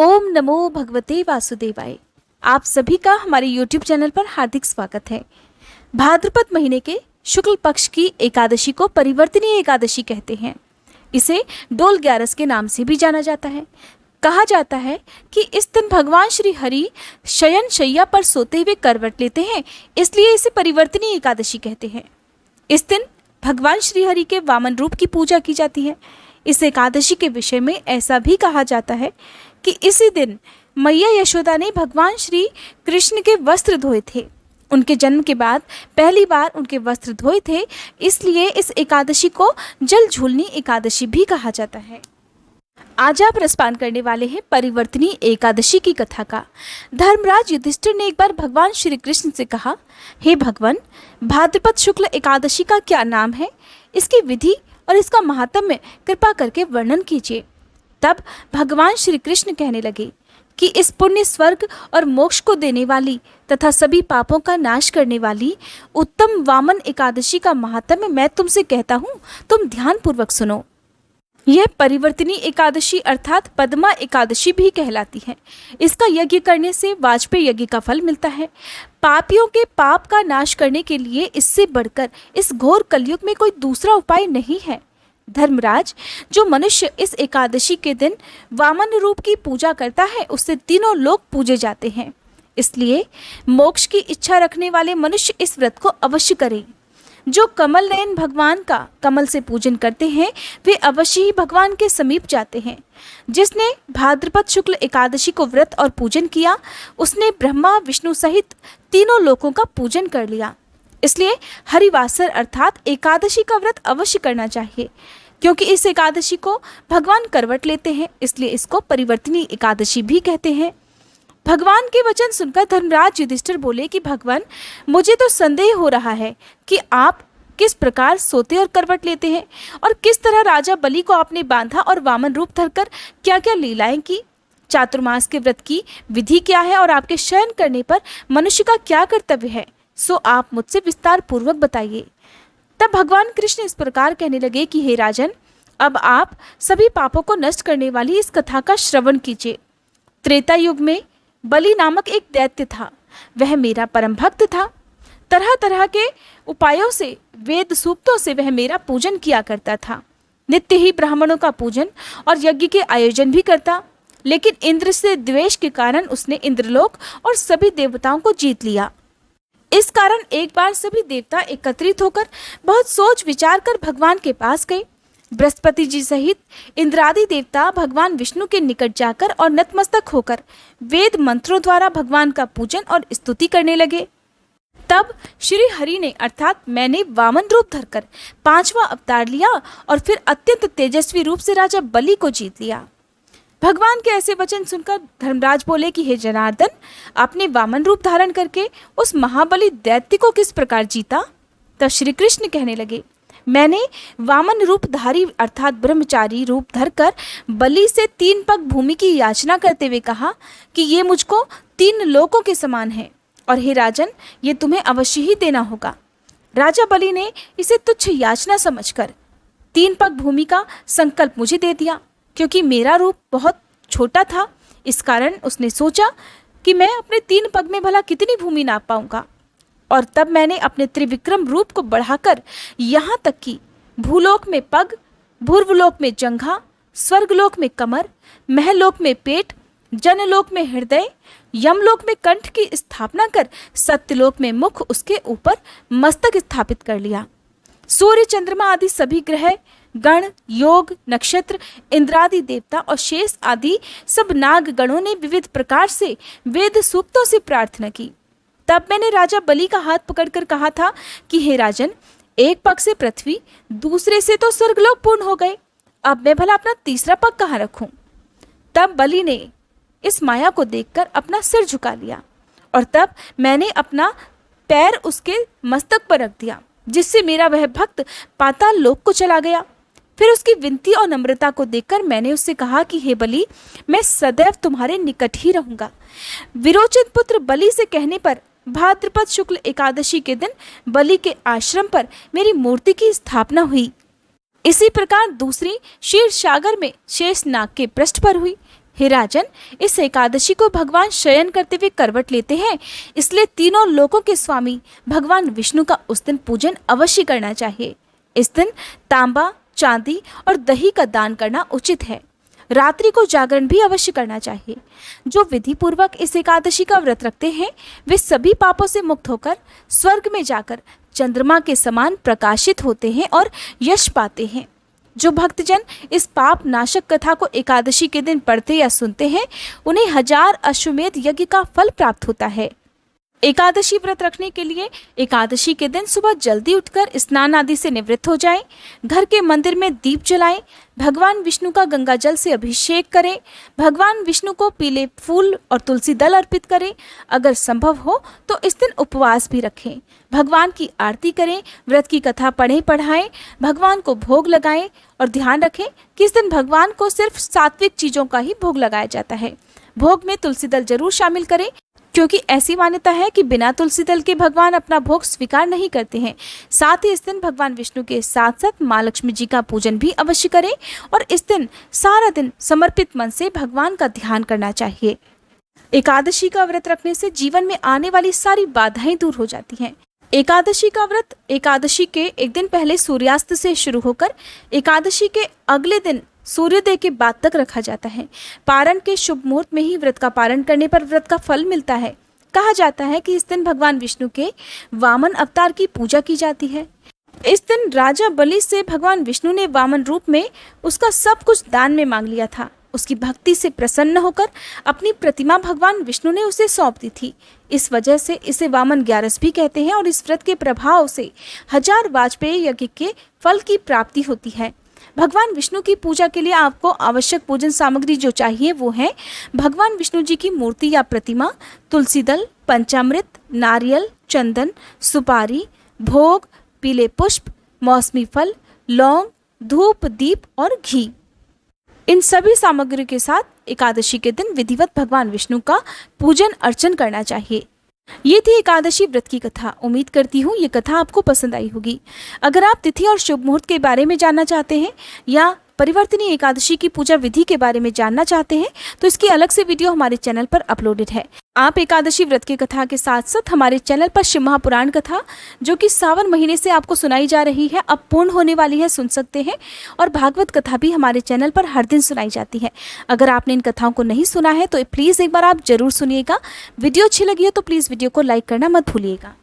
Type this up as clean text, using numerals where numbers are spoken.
ओम नमो भगवते वासुदेवाय। आप सभी का हमारे YouTube चैनल पर हार्दिक स्वागत है। भाद्रपद महीने के शुक्ल पक्ष की एकादशी को परिवर्तनीय एकादशी कहते हैं। इसे डोल ग्यारस के नाम से भी जाना जाता है। कहा जाता है कि इस दिन भगवान श्री हरि शयन शैया पर सोते हुए करवट लेते हैं, इसलिए इसे परिवर्तनीय एकादशी कहते हैं। इस दिन भगवान श्री हरि के वामन रूप की पूजा की जाती है। इस एकादशी के विषय में ऐसा भी कहा जाता है कि इसी दिन मैया यशोदा ने भगवान श्री कृष्ण के वस्त्र धोए थे। उनके जन्म के बाद पहली बार उनके वस्त्र धोए थे, इसलिए इस एकादशी को जल झूलनी एकादशी भी कहा जाता है। आज आप रसपान करने वाले हैं परिवर्तनीय एकादशी की कथा का। धर्मराज युधिष्ठिर ने एक बार भगवान श्री कृष्ण से कहा, हे भगवान, भाद्रपद शुक्ल एकादशी का क्या नाम है, इसकी विधि और इसका महात्म्य कृपा करके वर्णन कीजिए। तब भगवान श्री कृष्ण कहने लगे कि इस पुण्य स्वर्ग और मोक्ष को देने वाली तथा सभी पापों का नाश करने वाली उत्तम वामन एकादशी का महात्म्य मैं तुमसे कहता हूँ, तुम ध्यान पूर्वक सुनो। यह परिवर्तनीय एकादशी अर्थात पद्मा एकादशी भी कहलाती है। इसका यज्ञ करने से वाजपेय यज्ञ का फल मिलता है। पापियों के पाप का नाश करने के लिए इससे बढ़कर इस घोर कलयुग में कोई दूसरा उपाय नहीं है। धर्मराज, जो मनुष्य इस एकादशी के दिन वामन रूप की पूजा करता है, उससे तीनों लोक पूजे जाते हैं। इसलिए मोक्ष की इच्छा रखने वाले मनुष्य इस व्रत को अवश्य करें। जो कमल नयन भगवान का कमल से पूजन करते हैं, वे अवश्य ही भगवान के समीप जाते हैं। जिसने भाद्रपद शुक्ल एकादशी को व्रत और पूजन किया, उसने ब्रह्मा विष्णु सहित तीनों लोकों का पूजन कर लिया। इसलिए हरिवासर अर्थात एकादशी का व्रत अवश्य करना चाहिए। क्योंकि इस एकादशी को भगवान करवट लेते हैं, इसलिए इसको परिवर्तनीय एकादशी भी कहते हैं। भगवान के वचन सुनकर धर्मराज युधिष्ठिर बोले कि भगवान, मुझे तो संदेह हो रहा है कि आप किस प्रकार सोते और करवट लेते हैं और किस तरह राजा बलि को आपने बांधा और वामन रूप धरकर क्या क्या लीलाएं की। चातुर्मास के व्रत की विधि क्या है और आपके शयन करने पर मनुष्य का क्या कर्तव्य है, सो आप मुझसे विस्तार पूर्वक बताइए। तब भगवान कृष्ण इस प्रकार कहने लगे कि हे राजन, अब आप सभी पापों को नष्ट करने वाली इस कथा का श्रवण कीजिए। त्रेता युग में बलि नामक एक दैत्य था। वह मेरा परम भक्त था। तरह तरह के उपायों से, वेद सूक्तों से वह मेरा पूजन किया करता था। नित्य ही ब्राह्मणों का पूजन और यज्ञ के आयोजन भी करता। लेकिन इंद्र से द्वेष के कारण उसने इंद्रलोक और सभी देवताओं को जीत लिया। इस कारण एक बार सभी देवता एकत्रित होकर बहुत सोच विचार कर भगवान के पास गए। बृहस्पति जी सहित इंद्रादि देवता भगवान विष्णु के निकट जाकर और नतमस्तक होकर वेद मंत्रों द्वारा भगवान का पूजन और स्तुति करने लगे। तब श्री हरि ने अर्थात मैंने वामन रूप धरकर 5वां अवतार लिया और फिर अत्यंत तेजस्वी रूप से राजा बलि को जीत लिया। भगवान के ऐसे वचन सुनकर धर्मराज बोले कि हे जनार्दन, आपने वामन रूप धारण करके उस महाबली दैत्य को किस प्रकार जीता। तब श्री कृष्ण कहने लगे, मैंने वामन रूपधारी अर्थात ब्रह्मचारी रूप धरकर बलि से 3 पग भूमि की याचना करते हुए कहा कि ये मुझको 3 लोकों के समान है और हे राजन, ये तुम्हें अवश्य ही देना होगा। राजा बलि ने इसे तुच्छ याचना समझकर 3 पग भूमि का संकल्प मुझे दे दिया। क्योंकि मेरा रूप बहुत छोटा था, इस कारण उसने सोचा कि मैं अपने 3 पग में भला कितनी भूमि नाप पाऊंगा। और तब मैंने अपने त्रिविक्रम रूप को बढ़ाकर यहाँ तक कि भूलोक में पग, भूर्वलोक में जंघा, स्वर्गलोक में कमर, महलोक में पेट, जनलोक में हृदय, यमलोक में कंठ की स्थापना कर सत्यलोक में मुख, उसके ऊपर मस्तक स्थापित कर लिया। सूर्य चंद्रमा आदि सभी ग्रह, गण, योग, नक्षत्र, इंद्रादि देवता और शेष आदि सब नाग गणों ने विविध प्रकार से वेद सूक्तों से प्रार्थना की। तब मैंने राजा बलि का हाथ पकड़कर कहा था कि हे राजन, एक पग से पृथ्वी, दूसरे से तो स्वर्गलोक पूर्ण हो गए, अब मैं भला अपना तीसरा पग कहाँ रखूं। तब बलि ने इस माया को देखकर अपना सिर झुका लिया और तब मैंने अपना पैर उसके मस्तक पर रख दिया, जिससे मेरा वह भक्त पाताल लोक को चला गया। फिर उसकी विनती और नम्रता को देखकर मैंने उससे कहा कि हे बलि, मैं सदैव तुम्हारे निकट ही रहूंगा। विरोचित पुत्र बलि से कहने पर भाद्रपद शुक्ल एकादशी के दिन बलि के आश्रम पर मेरी मूर्ति की स्थापना हुई। इसी प्रकार दूसरी क्षीर सागर में शेष नाग के पृष्ठ पर हुई। हे राजन, इस एकादशी को भगवान शयन करते हुए करवट लेते हैं, इसलिए तीनों लोकों के स्वामी भगवान विष्णु का उस दिन पूजन अवश्य करना चाहिए। इस दिन तांबा, चांदी और दही का दान करना उचित है। रात्रि को जागरण भी अवश्य करना चाहिए। जो विधि पूर्वक इस एकादशी का व्रत रखते हैं वे सभी पापों से मुक्त होकर स्वर्ग में जाकर चंद्रमा के समान प्रकाशित होते हैं और यश पाते हैं। जो भक्तजन इस पाप नाशक कथा को एकादशी के दिन पढ़ते या सुनते हैं उन्हें 1000 अश्वमेध यज्ञ का फल प्राप्त होता है। एकादशी व्रत रखने के लिए एकादशी के दिन सुबह जल्दी उठकर स्नान आदि से निवृत्त हो जाएं, घर के मंदिर में दीप जलाएं, भगवान विष्णु का गंगा जल से अभिषेक करें, भगवान विष्णु को पीले फूल और तुलसी दल अर्पित करें। अगर संभव हो तो इस दिन उपवास भी रखें, भगवान की आरती करें, व्रत की कथा पढ़ें पढ़ाएं, भगवान को भोग लगाएं और ध्यान रखें कि इस दिन भगवान को सिर्फ सात्विक चीज़ों का ही भोग लगाया जाता है। भोग में तुलसी दल जरूर शामिल करें, क्योंकि ऐसी मान्यता है कि बिना तुलसी दल के भगवान अपना भोग स्वीकार नहीं करते हैं। साथ ही इस दिन भगवान विष्णु के साथ साथ माँ लक्ष्मी जी का पूजन भी अवश्य करें और इस दिन सारा दिन समर्पित मन से भगवान का ध्यान करना चाहिए। एकादशी का व्रत रखने से जीवन में आने वाली सारी बाधाएं दूर हो जाती हैं। एकादशी का व्रत एकादशी के एक दिन पहले सूर्यास्त से शुरू होकर एकादशी के अगले दिन सूर्योदय के बाद तक रखा जाता है। पारण के शुभ मुहूर्त में ही व्रत का पारण करने पर व्रत का फल मिलता है। कहा जाता है कि इस दिन भगवान विष्णु के वामन अवतार की पूजा की जाती है। इस दिन राजा बलि से भगवान विष्णु ने वामन रूप में उसका सब कुछ दान में मांग लिया था। उसकी भक्ति से प्रसन्न होकर अपनी प्रतिमा भगवान विष्णु ने उसे सौंप दी थी। इस वजह से इसे वामन ग्यारस भी कहते हैं और इस व्रत के प्रभाव से 1000 वाजपेयी यज्ञ के फल की प्राप्ति होती है। भगवान विष्णु की पूजा के लिए आपको आवश्यक पूजन सामग्री जो चाहिए वो है भगवान विष्णु जी की मूर्ति या प्रतिमा, तुलसी दल, पंचामृत, नारियल, चंदन, सुपारी, भोग, पीले पुष्प, मौसमी फल, लौंग, धूप, दीप और घी। इन सभी सामग्री के साथ एकादशी के दिन विधिवत भगवान विष्णु का पूजन अर्चन करना चाहिए। ये थी एकादशी व्रत की कथा। उम्मीद करती हूँ ये कथा आपको पसंद आई होगी। अगर आप तिथि और शुभ मुहूर्त के बारे में जानना चाहते हैं या परिवर्तनीय एकादशी की पूजा विधि के बारे में जानना चाहते हैं तो इसकी अलग से वीडियो हमारे चैनल पर अपलोडेड है। आप एकादशी व्रत की कथा के साथ साथ हमारे चैनल पर शिव महापुराण कथा जो कि सावन महीने से आपको सुनाई जा रही है, अब पूर्ण होने वाली है, सुन सकते हैं। और भागवत कथा भी हमारे चैनल पर हर दिन सुनाई जाती है। अगर आपने इन कथाओं को नहीं सुना है तो प्लीज़ एक बार आप जरूर सुनिएगा। वीडियो अच्छी लगी हो तो प्लीज़ वीडियो को लाइक करना मत भूलिएगा।